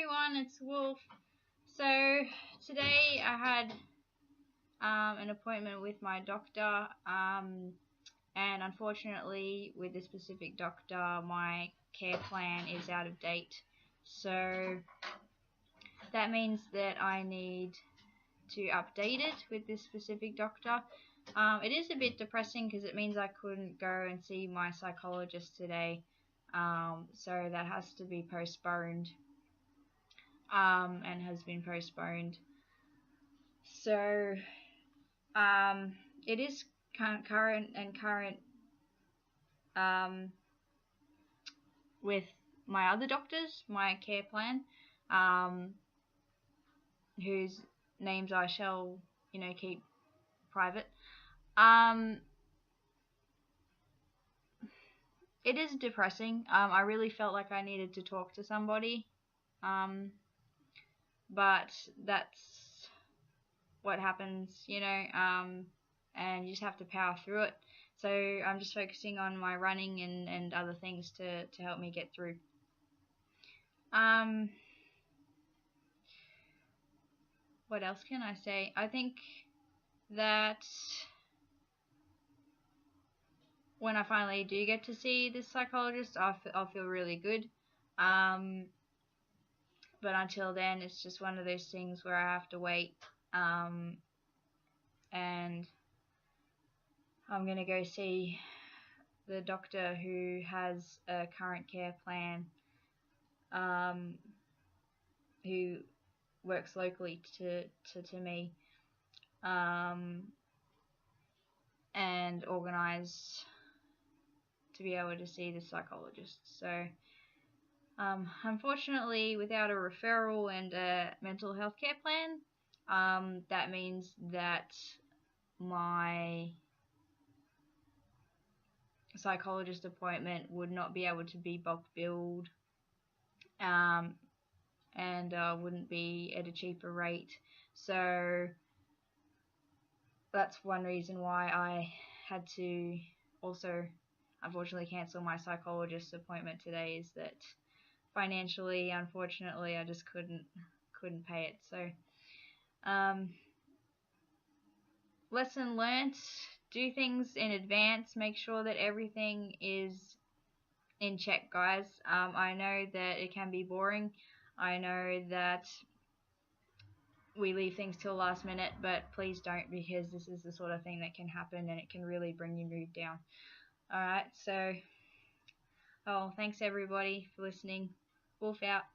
everyone, it's Wolf. So today I had an appointment with my doctor, and unfortunately with this specific doctor my care plan is out of date. So that means that I need to update it with this specific doctor. It is a bit depressing because it means I couldn't go and see my psychologist today, so that has to be postponed. And has been postponed. So it is current with my other doctors, my care plan, whose names I shall keep private. It is depressing. I really felt like I needed to talk to somebody. But that's what happens, and you just have to power through it. So I'm just focusing on my running and other things to help me get through. What else can I say? I think that when I finally do get to see this psychologist, I'll feel really good. But until then, it's just one of those things where I have to wait. And I'm going to go see the doctor who has a current care plan, who works locally to me, and organise to be able to see the psychologist. So unfortunately, without a referral and a mental health care plan, that means that my psychologist appointment would not be able to be bulk billed, and wouldn't be at a cheaper rate. So that's one reason why I had to also unfortunately cancel my psychologist appointment today, is that financially, unfortunately, I just couldn't pay it. So lesson learnt: do things in advance, make sure that everything is in check, guys. I know that it can be boring. I know that we leave things till last minute, but please don't, because this is the sort of thing that can happen and it can really bring your mood down. Alright, so thanks everybody for listening. Wolf out.